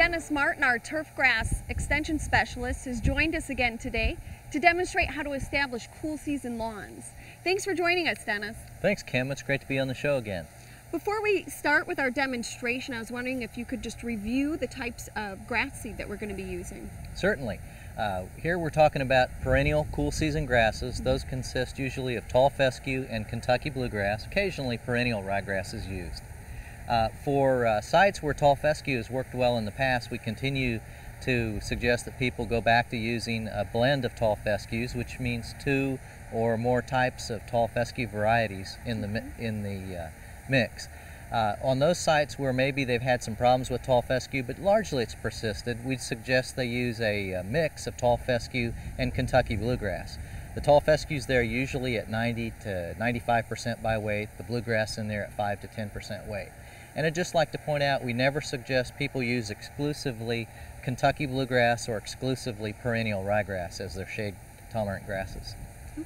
Dennis Martin, our turf grass extension specialist, has joined us again today to demonstrate how to establish cool season lawns. Thanks for joining us, Dennis. Thanks, Kim. It's great to be on the show again. Before we start with our demonstration, I was wondering if you could just review the types of grass seed that we're going to be using. Certainly. Here we're talking about perennial cool season grasses. Those consist usually of tall fescue and Kentucky bluegrass. Occasionally perennial ryegrass is used. For sites where tall fescue has worked well in the past, we continue to suggest that people go back to using a blend of tall fescues, which means 2 or more types of tall fescue varieties in the mix. On those sites where maybe they've had some problems with tall fescue, but largely it's persisted, we'd suggest they use a mix of tall fescue and Kentucky bluegrass. The tall fescue's there usually at 90 to 95% by weight, the bluegrass in there at 5 to 10% weight. And I'd just like to point out, we never suggest people use exclusively Kentucky bluegrass or exclusively perennial ryegrass as their shade-tolerant grasses.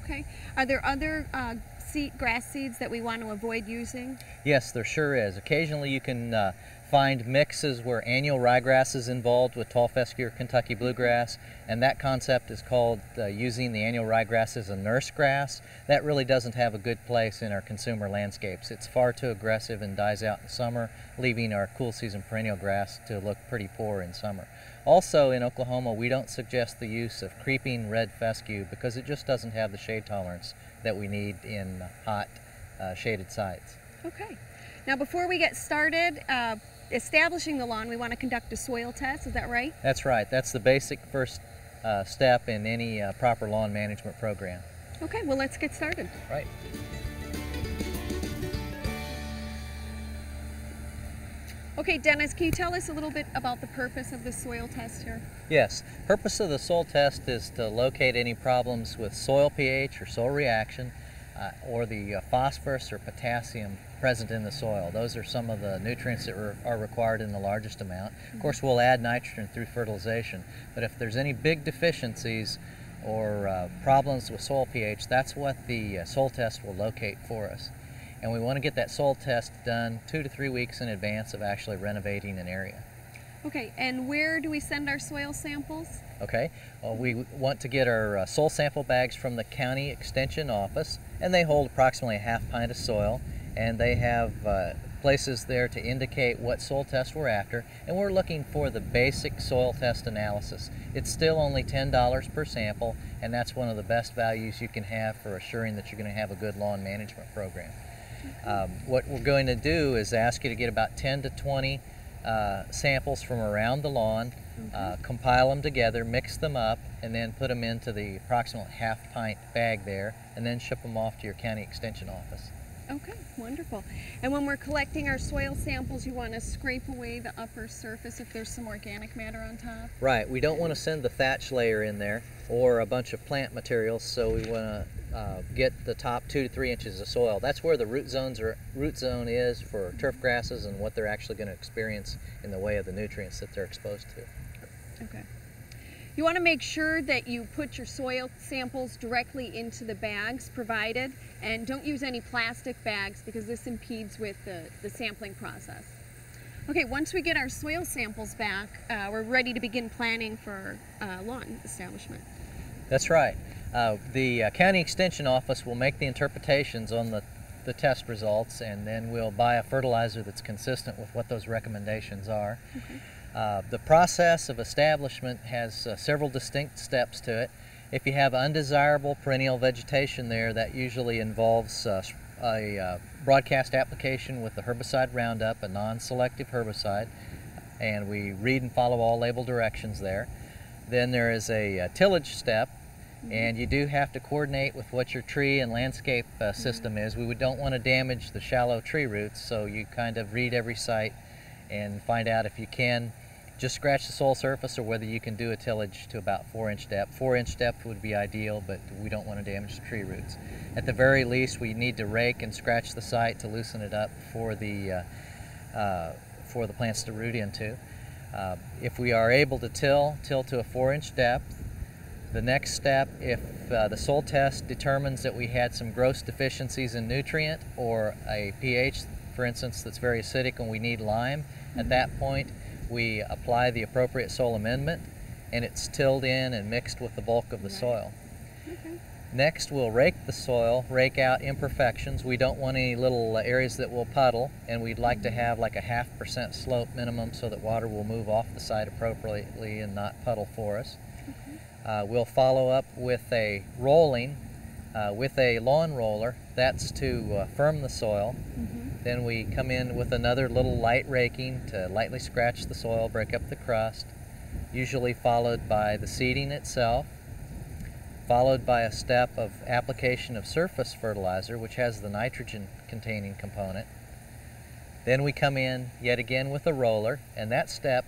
Okay. Are there other grass seeds that we want to avoid using? Yes, there sure is. Occasionally you can find mixes where annual ryegrass is involved with tall fescue or Kentucky bluegrass, and that concept is called using the annual ryegrass as a nurse grass. That really doesn't have a good place in our consumer landscapes. It's far too aggressive and dies out in summer, leaving our cool season perennial grass to look pretty poor in summer. Also in Oklahoma, we don't suggest the use of creeping red fescue because it just doesn't have the shade tolerance that we need in hot shaded sites. Okay. Now before we get started establishing the lawn, we want to conduct a soil test, is that right? That's right. That's the basic first step in any proper lawn management program. Okay, well let's get started. Right. Okay, Dennis, can you tell us a little bit about the purpose of the soil test here? Yes. Purpose of the soil test is to locate any problems with soil pH or soil reaction or the phosphorus or potassium present in the soil. Those are some of the nutrients that are required in the largest amount. Of course, we'll add nitrogen through fertilization, but if there's any big deficiencies or problems with soil pH, that's what the soil test will locate for us. And we want to get that soil test done 2 to 3 weeks in advance of actually renovating an area. Okay, and where do we send our soil samples? Okay, well, we want to get our soil sample bags from the county extension office, and they hold approximately a ½ pint of soil, and they have places there to indicate what soil test we're after, and we're looking for the basic soil test analysis. It's still only $10 per sample, and that's one of the best values you can have for assuring that you're going to have a good lawn management program. What we're going to do is ask you to get about 10 to 20 samples from around the lawn, compile them together, mix them up, and then put them into the approximate ½ pint bag there, and then ship them off to your county extension office. Okay, wonderful. And when we're collecting our soil samples, you want to scrape away the upper surface if there's some organic matter on top? Right. We don't want to send the thatch layer in there or a bunch of plant materials, so we want to get the top 2 to 3 inches of soil. That's where the root zone is for turf grasses and what they're actually going to experience in the way of the nutrients that they're exposed to. Okay. You want to make sure that you put your soil samples directly into the bags provided, and don't use any plastic bags because this impedes with the sampling process. Okay, once we get our soil samples back, we're ready to begin planning for lawn establishment. That's right. The county extension office will make the interpretations on the test results, and then we'll buy a fertilizer that's consistent with what those recommendations are. Okay. The process of establishment has several distinct steps to it. If you have undesirable perennial vegetation there, that usually involves a broadcast application with the herbicide Roundup, a non-selective herbicide, and we read and follow all label directions there. Then there is a tillage step, and you do have to coordinate with what your tree and landscape system is. We don't want to damage the shallow tree roots, so you kind of read every site and find out if you can just scratch the soil surface or whether you can do a tillage to about 4-inch depth. 4-inch depth would be ideal, but we don't want to damage the tree roots. At the very least, we need to rake and scratch the site to loosen it up for the plants to root into. If we are able to till to a 4-inch depth. The next step, if the soil test determines that we had some gross deficiencies in nutrient or a pH, for instance, that's very acidic and we need lime, at that point we apply the appropriate soil amendment, and it's tilled in and mixed with the bulk of the soil. Okay. Next, we'll rake the soil, rake out imperfections. We don't want any little areas that will puddle, and we'd like to have like a 0.5% slope minimum so that water will move off the site appropriately and not puddle for us. Okay. We'll follow up with a rolling with a lawn roller. That's to firm the soil. Then we come in with another little light raking to lightly scratch the soil, break up the crust, usually followed by the seeding itself, followed by a step of application of surface fertilizer, which has the nitrogen containing component. Then we come in yet again with a roller, and that step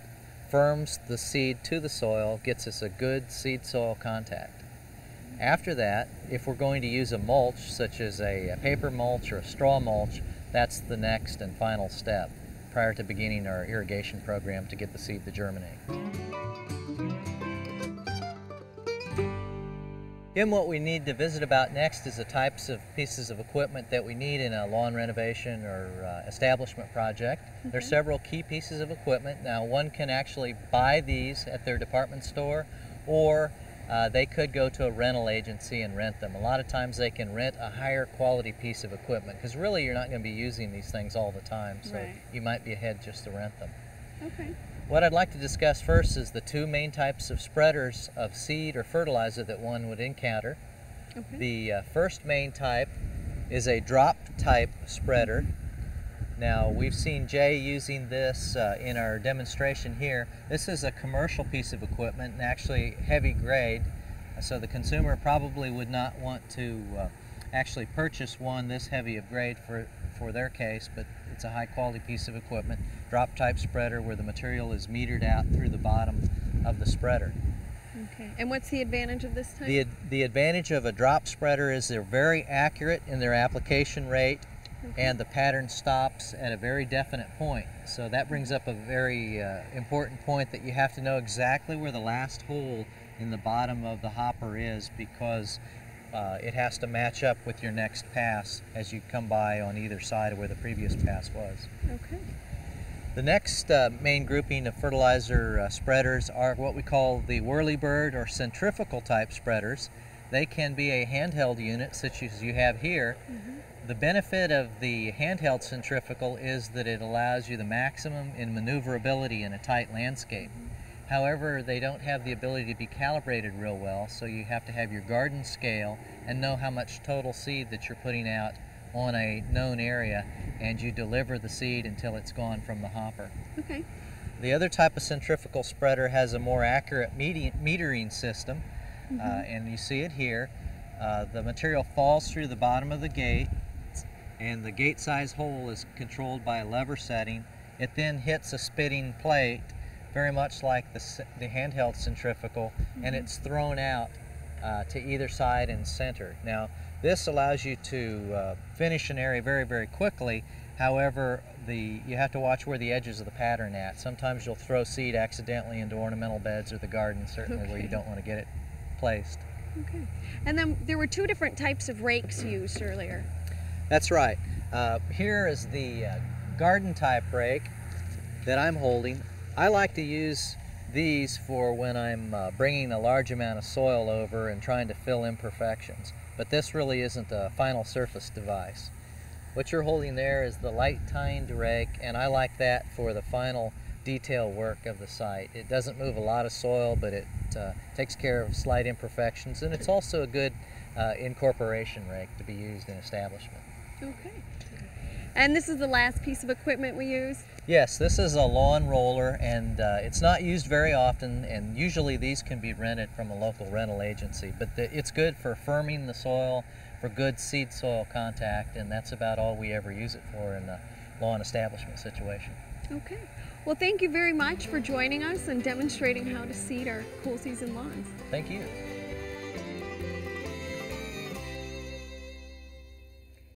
firms the seed to the soil, gets us a good seed-soil contact. After that, if we're going to use a mulch, such as a paper mulch or a straw mulch, that's the next and final step prior to beginning our irrigation program to get the seed to germinate. Then what we need to visit about next is the types of pieces of equipment that we need in a lawn renovation or establishment project. There's several key pieces of equipment. Now, one can actually buy these at their department store, or they could go to a rental agency and rent them. A lot of times they can rent a higher quality piece of equipment because really you're not going to be using these things all the time, so you might be ahead just to rent them. Okay. What I'd like to discuss first is the two main types of spreaders of seed or fertilizer that one would encounter. Okay. The first main type is a drop type spreader. Now, we've seen Jay using this in our demonstration here. This is a commercial piece of equipment and actually heavy grade, so the consumer probably would not want to actually purchase one this heavy of grade for their case, but it's a high quality piece of equipment. Drop type spreader where the material is metered out through the bottom of the spreader. Okay. And what's the advantage of this type? The advantage of a drop spreader is they're very accurate in their application rate, and the pattern stops at a very definite point. So that brings up a very important point, that you have to know exactly where the last hole in the bottom of the hopper is, because it has to match up with your next pass as you come by on either side of where the previous pass was. Okay. The next main grouping of fertilizer spreaders are what we call the whirlybird or centrifugal type spreaders. They can be a handheld unit such as you have here. The benefit of the handheld centrifugal is that it allows you the maximum in maneuverability in a tight landscape. However, they don't have the ability to be calibrated real well, so you have to have your garden scale and know how much total seed that you're putting out on a known area, and you deliver the seed until it's gone from the hopper. Okay. The other type of centrifugal spreader has a more accurate metering system, and you see it here. The material falls through the bottom of the gate, and the gate size hole is controlled by a lever setting. It then hits a spitting plate, very much like the handheld centrifugal, and it's thrown out to either side and center. Now, this allows you to finish an area very, very quickly. However, you have to watch where the edges of the pattern at. Sometimes you'll throw seed accidentally into ornamental beds or the garden, certainly where you don't want to get it placed. Okay. And then there were two different types of rakes used earlier. That's right. Here is the garden type rake that I'm holding. I like to use these for when I'm bringing a large amount of soil over and trying to fill imperfections. But this really isn't a final surface device. What you're holding there is the light tined rake, and I like that for the final detail work of the site. It doesn't move a lot of soil, but it takes care of slight imperfections, and it's also a good incorporation rake to be used in establishment. Okay. And this is the last piece of equipment we use? Yes, this is a lawn roller, and it's not used very often, and usually these can be rented from a local rental agency, but it's good for firming the soil, for good seed soil contact, and that's about all we ever use it for in a lawn establishment situation. Okay. Well, thank you very much for joining us and demonstrating how to seed our cool season lawns. Thank you.